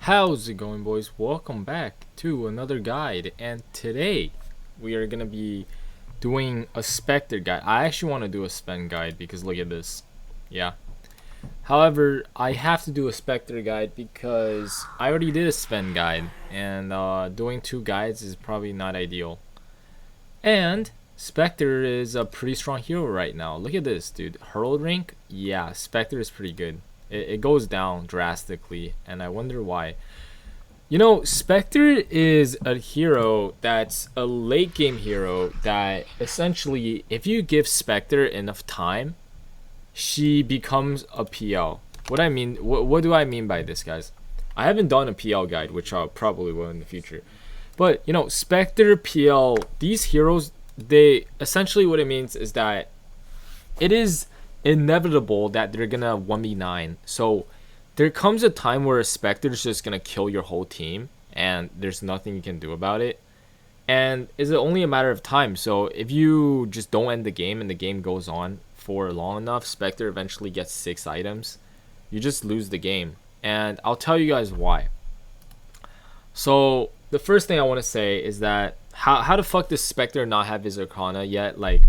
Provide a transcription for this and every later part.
How's it going, boys? Welcome back to another guide, and today we are gonna be doing a Spectre guide. I actually want to do a Spend guide because look at this. Yeah. However, I have to do a Spectre guide because I already did a Spend guide, and doing two guides is probably not ideal. And Spectre is a pretty strong hero right now. Look at this, dude. Herald rank? Yeah, Spectre is pretty good. It goes down drastically, and I wonder why. You know, Spectre is a hero that's a late game hero that essentially, if you give Spectre enough time, she becomes a PL. What do I mean by this, guys? I haven't done a PL guide, which I probably will in the future. But, you know, Spectre, PL, these heroes, they essentially what it means is that it is inevitable that they're gonna 1v9. So there comes a time where a Spectre is just gonna kill your whole team and there's nothing you can do about it. And is it only a matter of time? So if you just don't end the game and the game goes on for long enough, Spectre eventually gets 6 items. You just lose the game. And I'll tell you guys why. So the first thing I want to say is that how the fuck does Spectre not have his Arcana yet? Like,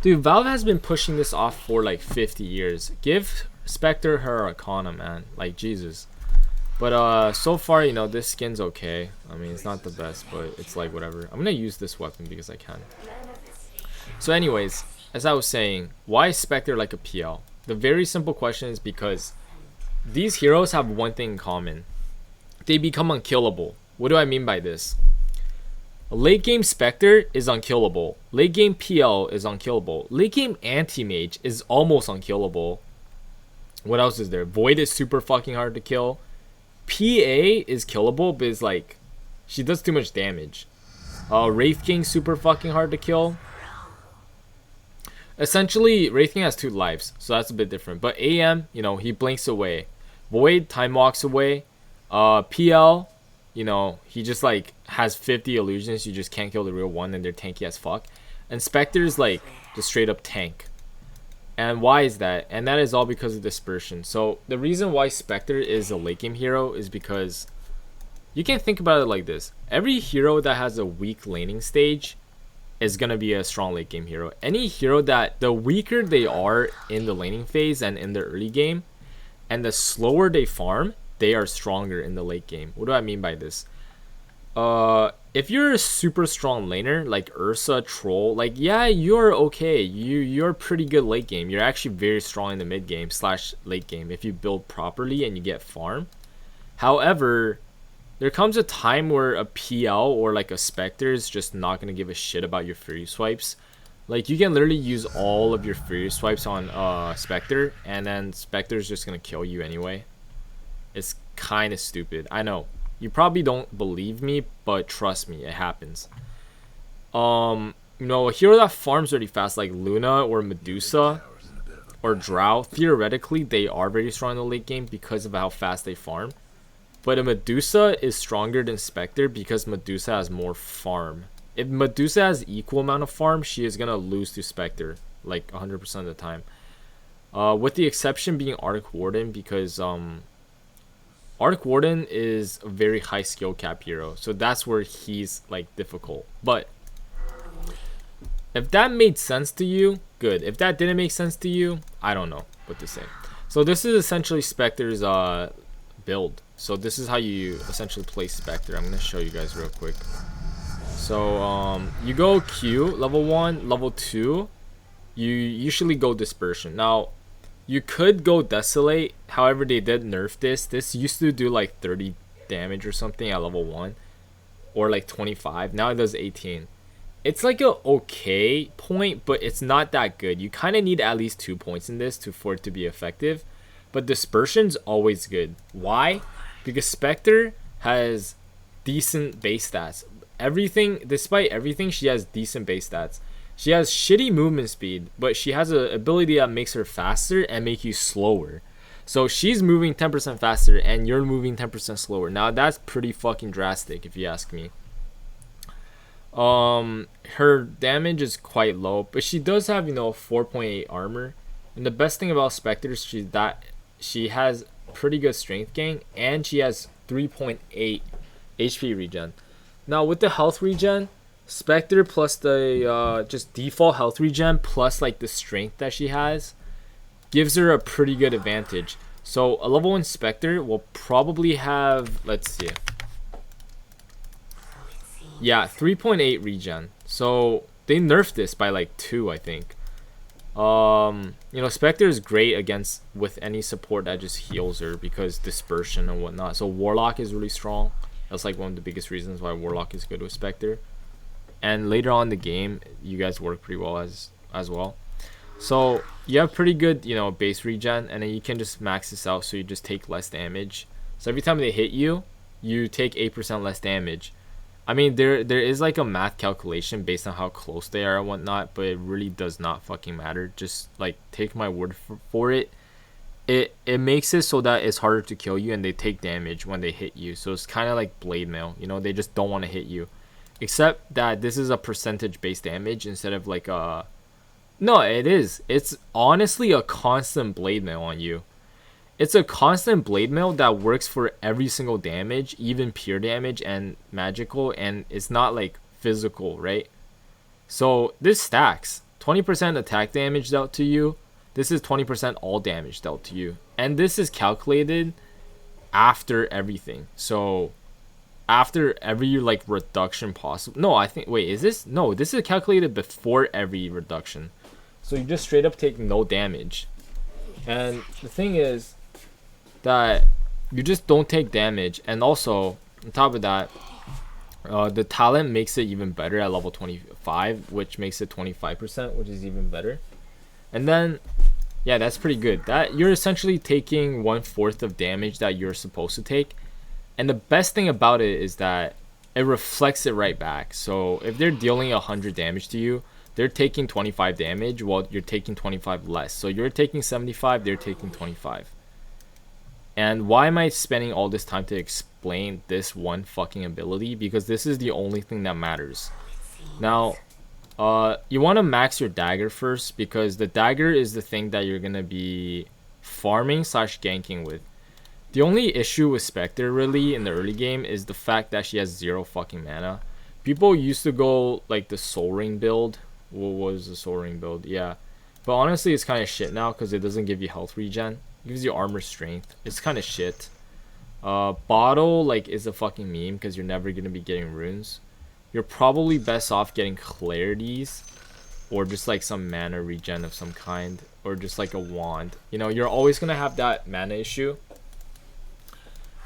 dude, Valve has been pushing this off for like 50 years. Give Spectre her Arcana, man. Like, Jesus. But so far, you know, this skin's okay. I mean, it's not the best, but it's like whatever. I'm gonna use this weapon because I can. So anyways, as I was saying, why is Spectre like a PL? The very simple question is because these heroes have one thing in common. They become unkillable. What do I mean by this? Late game Spectre is unkillable. Late game PL is unkillable. Late game Anti-Mage is almost unkillable. What else is there? Void is super fucking hard to kill. PA is killable, but it's like, she does too much damage. Wraith King super fucking hard to kill. Essentially, Wraith King has 2 lives, so that's a bit different. But AM, you know, he blinks away. Void time walks away. PL, you know, he just like has 50 illusions. You just can't kill the real one, and they're tanky as fuck. And Spectre's like the straight up tank. And why is that? And that is all because of dispersion. So the reason why Spectre is a late game hero is because you can think about it like this. Every hero that has a weak laning stage is gonna be a strong late game hero. Any hero that the weaker they are in the laning phase and in the early game, and the slower they farm, they are stronger in the late game. What do I mean by this? If you're a super strong laner like Ursa, Troll, like, yeah, you're okay. You're pretty good late game. You're actually very strong in the mid game / late game if you build properly and you get farm. However, there comes a time where a PL or like a Spectre is just not gonna give a shit about your Fury swipes. Like, you can literally use all of your Fury swipes on Spectre, and then Spectre's just gonna kill you anyway. It's kind of stupid. I know. You probably don't believe me, but trust me, it happens. You know, a hero that farms really fast like Luna or Medusa or Drow, theoretically, they are very strong in the late game because of how fast they farm. But a Medusa is stronger than Spectre because Medusa has more farm. If Medusa has equal amount of farm, she is going to lose to Spectre, like 100% of the time. With the exception being Arc Warden, because Arc Warden is a very high skill cap hero. So that's where he's like difficult. But if that made sense to you, good. If that didn't make sense to you, I don't know what to say. So this is essentially Spectre's build. So this is how you essentially play Spectre. I'm going to show you guys real quick. So you go Q, level 1, level 2, you usually go Dispersion. Now, you could go Desolate, however they did nerf this. This used to do like 30 damage or something at level 1, or like 25. Now it does 18. It's like a okay point, but it's not that good. You kind of need at least 2 points in this for it to be effective. But Dispersion's always good. Why? Because Spectre has decent base stats. Despite everything, she has decent base stats. She has shitty movement speed, but she has an ability that makes her faster and make you slower. So she's moving 10% faster and you're moving 10% slower. Now that's pretty fucking drastic if you ask me. Her damage is quite low, but she does have, you know, 4.8 armor. And the best thing about Spectre is she has pretty good strength gain, and she has 3.8 HP regen. Now with the health regen, Spectre plus the just default health regen plus like the strength that she has gives her a pretty good advantage. So a level 1 Spectre will probably have, let's see, yeah, 3.8 regen. So they nerfed this by like 2, I think. You know, Spectre is great against with any support that just heals her because dispersion and whatnot. So Warlock is really strong. That's like one of the biggest reasons why Warlock is good with Spectre. And later on in the game, you guys work pretty well as well. So you have pretty good, you know, base regen, and then you can just max this out so you just take less damage. So every time they hit you, you take 8% less damage. I mean, there is like a math calculation based on how close they are and whatnot, but it really does not fucking matter. Just like take my word for it. It makes it so that it's harder to kill you, and they take damage when they hit you. So it's kind of like blade mail, you know, they just don't want to hit you. Except that this is a percentage based damage instead of like a... No, it is. It's honestly a constant blade mail on you. It's a constant blade mail that works for every single damage, even pure damage and magical, and it's not like physical, right? So this stacks. 20% attack damage dealt to you. This is 20% all damage dealt to you. And this is calculated after everything. So after every like reduction possible. No, I think, wait, is this? No, this is calculated before every reduction. So you just straight up take no damage. And the thing is that you just don't take damage. And also, on top of that, the talent makes it even better at level 25, which makes it 25%, which is even better. And then, yeah, that's pretty good. That you're essentially taking 1/4 of damage that you're supposed to take. And the best thing about it is that it reflects it right back. So if they're dealing 100 damage to you, they're taking 25 damage while you're taking 25 less. So you're taking 75, they're taking 25. And why am I spending all this time to explain this one fucking ability? Because this is the only thing that matters. Now, you want to max your dagger first, because the dagger is the thing that you're going to be farming / ganking with. The only issue with Spectre really in the early game is the fact that she has 0 fucking mana. People used to go like the Soul Ring build. What was the Soul Ring build? Yeah. But honestly, it's kind of shit now because it doesn't give you health regen. It gives you armor strength. It's kind of shit. Bottle like is a fucking meme because you're never going to be getting runes. You're probably best off getting clarities or just like some mana regen of some kind, or just like a wand. You know, you're always going to have that mana issue.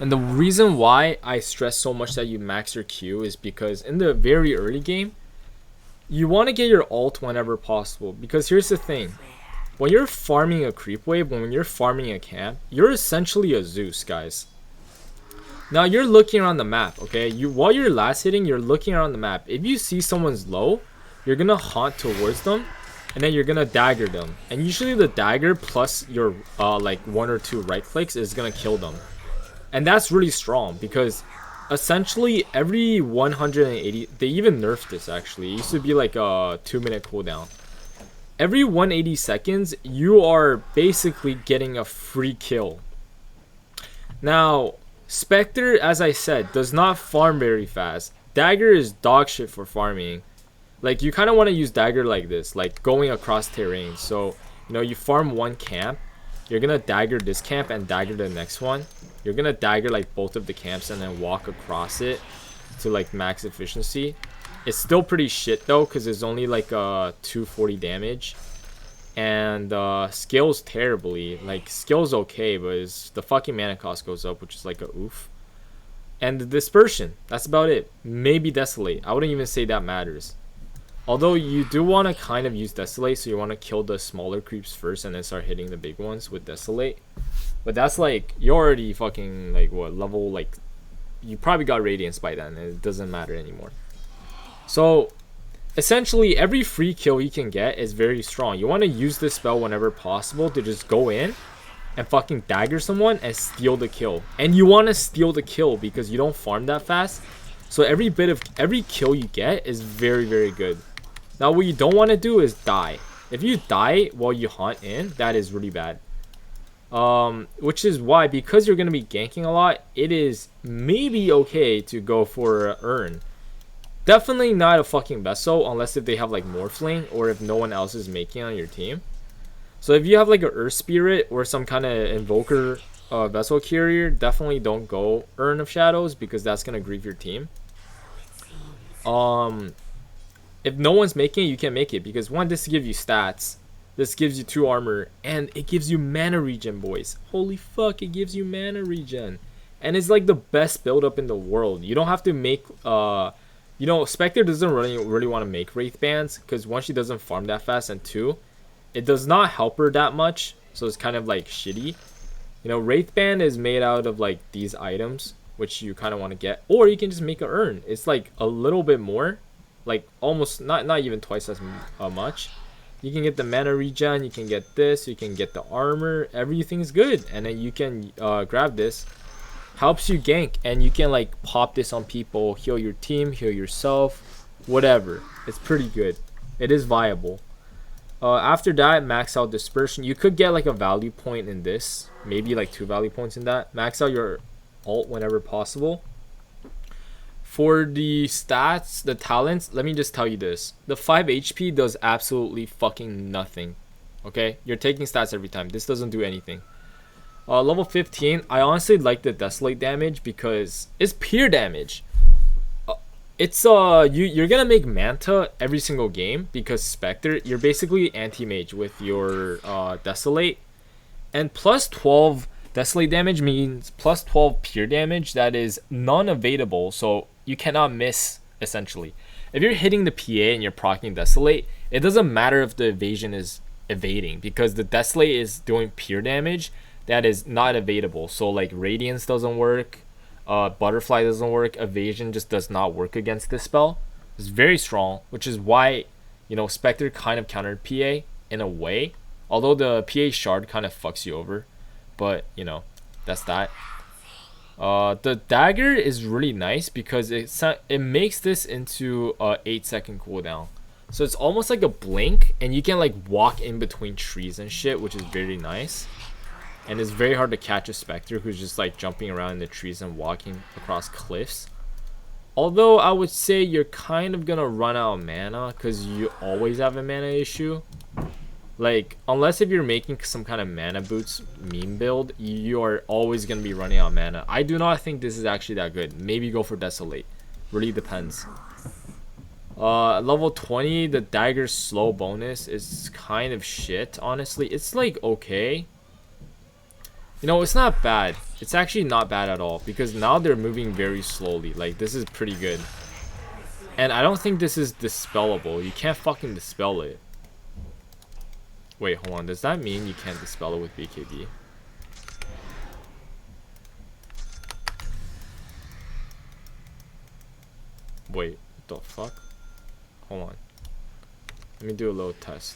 And the reason why I stress so much that you max your Q is because in the very early game, you want to get your ult whenever possible. Because here's the thing. When you're farming a creep wave, when you're farming a camp, you're essentially a Zeus, guys. Now you're looking around the map, okay? While you're last hitting, you're looking around the map. If you see someone's low, you're going to haunt towards them, and then you're going to dagger them. And usually the dagger plus your like 1 or 2 right clicks is going to kill them. And that's really strong because essentially every 180, they even nerfed this actually. It used to be like a 2-minute cooldown. Every 180 seconds, you are basically getting a free kill. Now, Spectre, as I said, does not farm very fast. Dagger is dog shit for farming. Like, you kind of want to use Dagger like this, like going across terrain. So, you know, you farm one camp. You're going to dagger this camp and dagger the next one. You're going to dagger like both of the camps and then walk across it to like max efficiency. It's still pretty shit though because it's only like 240 damage. And scales terribly. Like scales okay, but the fucking mana cost goes up, which is like a oof. And the dispersion, that's about it. Maybe Desolate. I wouldn't even say that matters. Although you do want to kind of use Desolate, so you want to kill the smaller creeps first and then start hitting the big ones with Desolate. But that's like, you're already fucking like what level, like you probably got Radiance by then and it doesn't matter anymore. So essentially every free kill you can get is very strong. You want to use this spell whenever possible to just go in and fucking dagger someone and steal the kill. And you want to steal the kill because you don't farm that fast. So every kill you get is very, very good. Now what you don't want to do is die. If you die while you hunt in, that is really bad. Which is why, because you're gonna be ganking a lot, it is maybe okay to go for Urn. Definitely not a fucking Vessel unless if they have like Morphling or if no one else is making on your team. So if you have like a Earth Spirit or some kind of Invoker Vessel Carrier, definitely don't go Urn of Shadows because that's gonna grieve your team. If no one's making it, you can make it because one, this gives you stats. This gives you 2 armor and it gives you mana regen, boys. Holy fuck, it gives you mana regen. And it's like the best build up in the world. You don't have to make you know, Spectre doesn't really want to make Wraith Bands because one, she doesn't farm that fast, and 2, it does not help her that much, so it's kind of like shitty. You know, Wraith Band is made out of like these items which you kind of want to get, or you can just make a Urn. It's like a little bit more, like almost not even twice as much. You can get the mana regen, you can get this, you can get the armor, everything's good, and then you can grab this. Helps you gank, and you can like pop this on people, heal your team, heal yourself, whatever. It's pretty good. It is viable. After that, max out dispersion. You could get like a value point in this, maybe like 2 value points in that. Max out your ult whenever possible. For the stats, the talents, let me just tell you this. The 5 HP does absolutely fucking nothing. Okay? You're taking stats every time. This doesn't do anything. Level 15, I honestly like the Desolate damage because it's pure damage. It's you're gonna make Manta every single game because Spectre, you're basically anti-mage with your Desolate. And plus 12 Desolate damage means plus 12 pure damage that is non-evadable, so you cannot miss, essentially. If you're hitting the PA and you're proccing Desolate, it doesn't matter if the evasion is evading because the Desolate is doing pure damage that is not evadable. So like Radiance doesn't work, Butterfly doesn't work, Evasion just does not work against this spell. It's very strong, which is why, you know, Spectre kind of countered PA in a way. Although the PA shard kind of fucks you over. But, you know, that's that. The dagger is really nice because it makes this into a 8-second cooldown. So it's almost like a blink, and you can like walk in between trees and shit, which is very nice. And it's very hard to catch a Spectre who's just like jumping around in the trees and walking across cliffs. Although I would say you're kind of gonna run out of mana because you always have a mana issue. Like, unless if you're making some kind of mana boots meme build, you are always gonna be running out of mana. I do not think this is actually that good. Maybe go for Desolate. Really depends. Level 20, the dagger's slow bonus is kind of shit, honestly. It's like okay. You know, it's not bad. It's actually not bad at all because now they're moving very slowly. Like, this is pretty good. And I don't think this is dispellable. You can't fucking dispel it. Wait, hold on. Does that mean you can't dispel it with BKB? Wait, what the fuck? Hold on. Let me do a little test.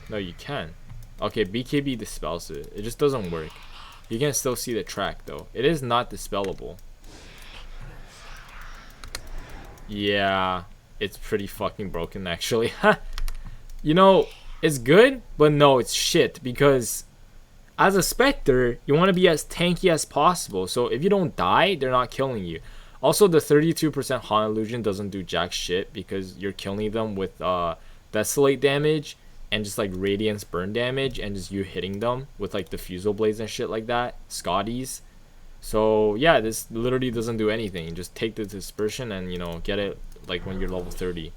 No, you can. Okay, BKB dispels it. It just doesn't work. You can still see the track though. It is not dispellable. Yeah, it's pretty fucking broken actually. You know, it's good, but no, it's shit because as a Spectre, you want to be as tanky as possible. So if you don't die, they're not killing you. Also, the 32% Haunt Illusion doesn't do jack shit because you're killing them with Desolate damage and just like Radiance burn damage and just you hitting them with like Diffusal Blades and shit like that, Scotties. So yeah, this literally doesn't do anything. Just take the dispersion and, you know, get it like when you're level 30.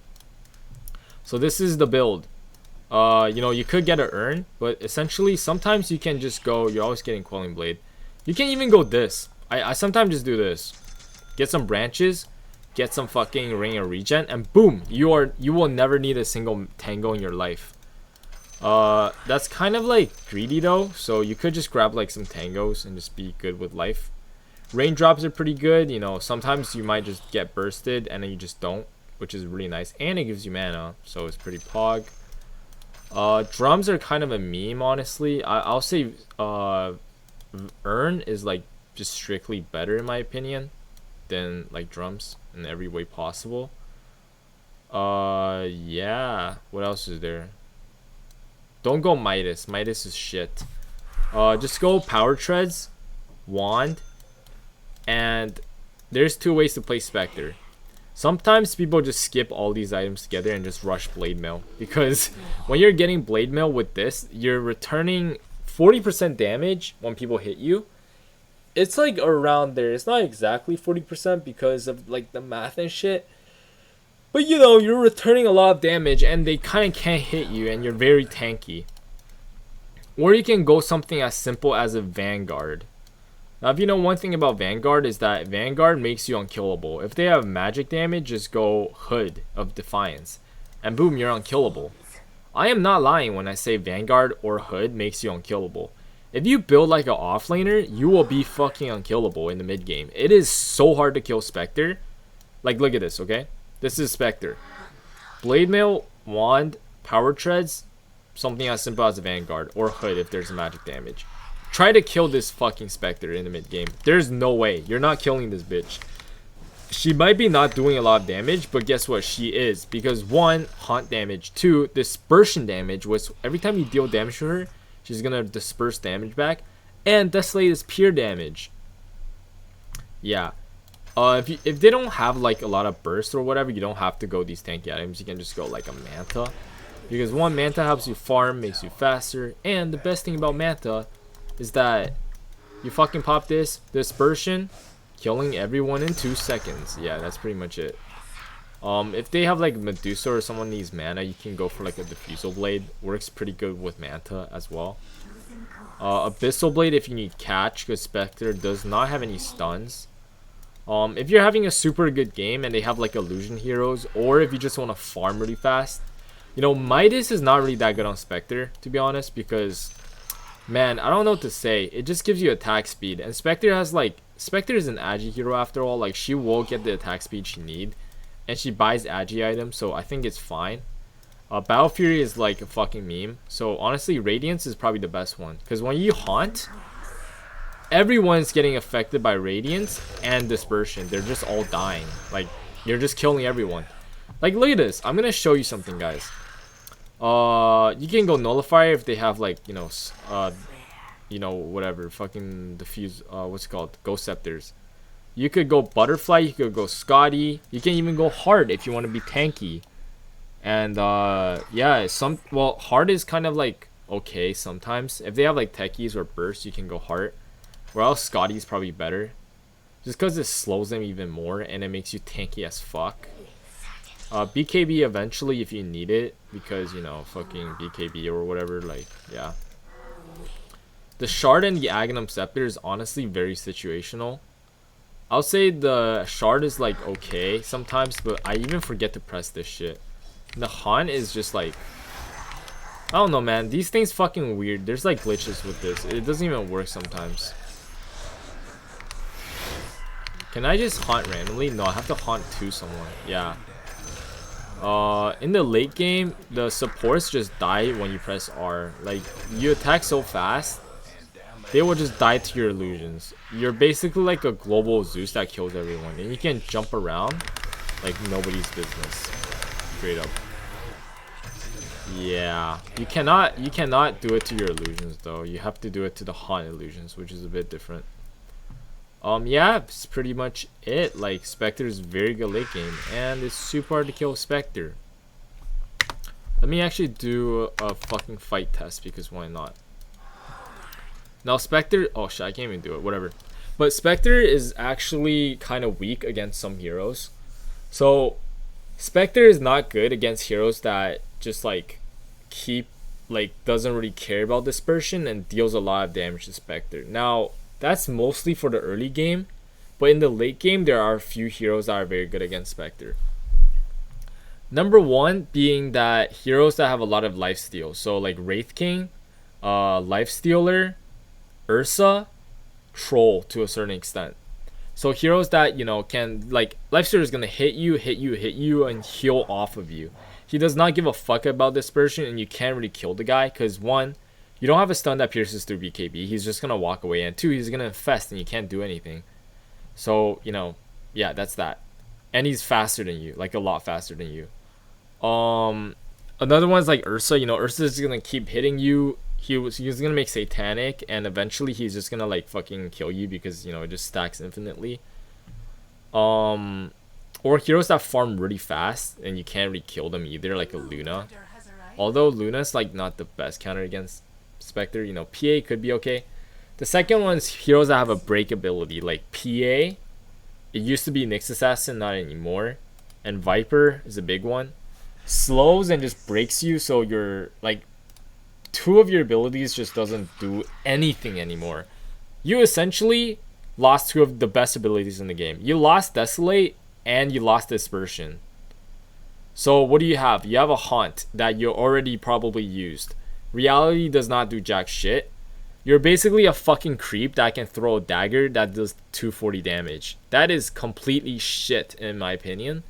So this is the build. You know, you could get an Urn, but essentially sometimes you can just go, you're always getting Quelling Blade. You can even go this. I sometimes just do this. Get some branches, get some fucking Ring of Regen, and boom, you will never need a single tango in your life. That's kind of like greedy though, so you could just grab like some tangos and just be good with life. Raindrops are pretty good, you know, sometimes you might just get bursted and then you just don't, which is really nice, and it gives you mana, so it's pretty pog. Drums are kind of a meme, honestly. I'll say Urn is like just strictly better in my opinion than like drums in every way possible. Yeah, what else is there? Don't go Midas. Midas is shit. Just go Power Treads, Wand, and there's 2 ways to play Spectre. Sometimes people just skip all these items together and just rush Blade Mail, because when you're getting Blade Mail with this, you're returning 40% damage when people hit you. It's like around there. It's not exactly 40% because of like the math and shit. But you know, you're returning a lot of damage and they kind of can't hit you and you're very tanky. Or you can go something as simple as a Vanguard. Now, if you know one thing about Vanguard is that Vanguard makes you unkillable. If they have magic damage, just go Hood of Defiance. And boom, you're unkillable. I am not lying when I say Vanguard or Hood makes you unkillable. If you build like an offlaner, you will be fucking unkillable in the mid game. It is so hard to kill Spectre. Like, look at this, okay? This is Spectre. Blade Mail, Wand, Power Treads, something as simple as a Vanguard or Hood if there's magic damage. Try to kill this fucking Spectre in the mid game. There's no way. You're not killing this bitch. She might be not doing a lot of damage, but guess what? She is. Because 1, haunt damage. 2, dispersion damage, which every time you deal damage to her, she's gonna disperse damage back. And Desolate is pure damage. Yeah. If they don't have like a lot of burst or whatever, you don't have to go these tanky items. You can just go like a Manta. Because 1, Manta helps you farm, makes you faster. And the best thing about Manta is that you fucking pop this dispersion, killing everyone in 2 seconds. Yeah, that's pretty much it. If they have like Medusa or someone needs mana, you can go for like a Diffusal Blade. Works pretty good with Manta as well. Abyssal Blade if you need catch, because Spectre does not have any stuns. If you're having a super good game and they have like illusion heroes, or if you just want to farm really fast, you know, Midas is not really that good on Spectre, to be honest, because man, I don't know what to say. It just gives you attack speed, and Spectre has like, Spectre is an Agi hero after all. Like, she will get the attack speed she need, and she buys Agi items, so I think it's fine. Battle Fury is like a fucking meme, so honestly Radiance is probably the best one, because when you haunt, everyone's getting affected by Radiance and Dispersion. They're just all dying. Like, you're just killing everyone. Like, look at this. I'm gonna show you something, guys. You can go Nullifier if they have like, you know, whatever, fucking diffuse, what's it called, Ghost Scepters. You could go Butterfly, you could go Scotty, you can even go Hard if you want to be tanky. And yeah, well, Hard is kind of like okay sometimes. If they have like techies or bursts, you can go Hard. Or else Scotty's probably better, just because it slows them even more and it makes you tanky as fuck. BKB eventually if you need it, because, you know, fucking BKB or whatever, like, yeah. The Shard and the Aghanim Scepter is honestly very situational. I'll say the Shard is like okay sometimes, but I even forget to press this shit. The Haunt is just like, I don't know, man. These things fucking weird. There's like glitches with this. It doesn't even work sometimes. Can I just haunt randomly? No, I have to haunt to someone. Yeah. In the late game, the supports just die when you press R. Like, you attack so fast, they will just die to your illusions. You're basically like a global Zeus that kills everyone, and you can jump around like nobody's business. Straight up. Yeah, you cannot do it to your illusions though. You have to do it to the haunt illusions, which is a bit different. Yeah, it's pretty much it. Like, Spectre is very good late game, and it's super hard to kill Spectre. Let me actually do a fucking fight test, because why not? Now Spectre, oh shit, I can't even do it, whatever. But Spectre is actually kind of weak against some heroes. So Spectre is not good against heroes that just like doesn't really care about dispersion and deals a lot of damage to Spectre. Now that's mostly for the early game, but in the late game there are a few heroes that are very good against Spectre. Number one being that heroes that have a lot of lifesteal, so like Wraith King, Lifestealer, Ursa, Troll to a certain extent. So heroes that, you know, can, like, Lifestealer is gonna hit you and heal off of you. He does not give a fuck about dispersion, and you can't really kill the guy because one, you don't have a stun that pierces through BKB. He's just gonna walk away, and two, he's gonna infest and you can't do anything. So, you know, yeah, that's that. And he's faster than you, like a lot faster than you. Another one's like Ursa. You know, Ursa's gonna keep hitting you. He's gonna make Satanic, and eventually he's just gonna like fucking kill you because, you know, it just stacks infinitely. Or heroes that farm really fast and you can't really kill them either, like a Luna. Although Luna's like not the best counter against Spectre. You know, PA could be okay. The second one's heroes that have a break ability, like PA. It used to be Nyx Assassin, not anymore. And Viper is a big one. Slows and just breaks you, so you're like, two of your abilities just doesn't do anything anymore. You essentially lost two of the best abilities in the game. You lost Desolate and you lost Dispersion. So what do you have? You have a Haunt that you already probably used. Reality does not do jack shit. You're basically a fucking creep that can throw a dagger that does 240 damage. That is completely shit in my opinion.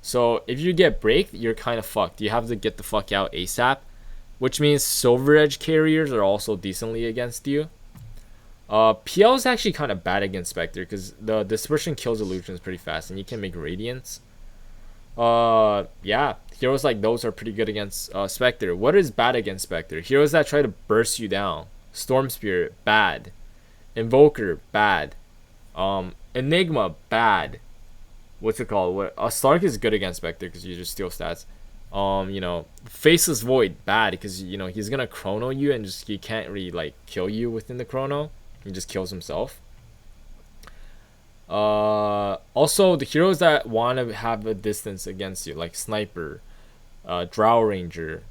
So if you get breaked, you're kind of fucked. You have to get the fuck out ASAP. Which means Silver Edge carriers are also decently against you. PL is actually kind of bad against Spectre because the Dispersion kills illusions pretty fast and you can make Radiance. Yeah, heroes like those are pretty good against Spectre. What is bad against Spectre? Heroes that try to burst you down. Storm Spirit, bad. Invoker, bad. Enigma, bad. What's it called? Stark is good against Spectre because you just steal stats. You know, Faceless Void, bad because, you know, he's gonna chrono you and just he can't really like kill you within the chrono. He just kills himself. Also the heroes that want to have a distance against you, like Sniper, Drow Ranger,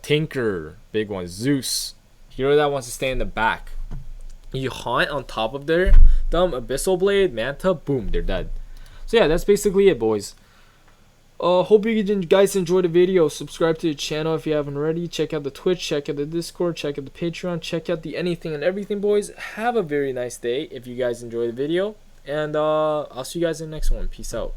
Tinker, big one, Zeus. Hero that wants to stay in the back. You haunt on top of them, Abyssal Blade, Manta, boom, they're dead. So yeah, that's basically it, boys. Hope you guys enjoyed the video. Subscribe to the channel if you haven't already. Check out the Twitch, check out the Discord, check out the Patreon, check out the anything and everything, boys. Have a very nice day if you guys enjoyed the video. And I'll see you guys in the next one. Peace out.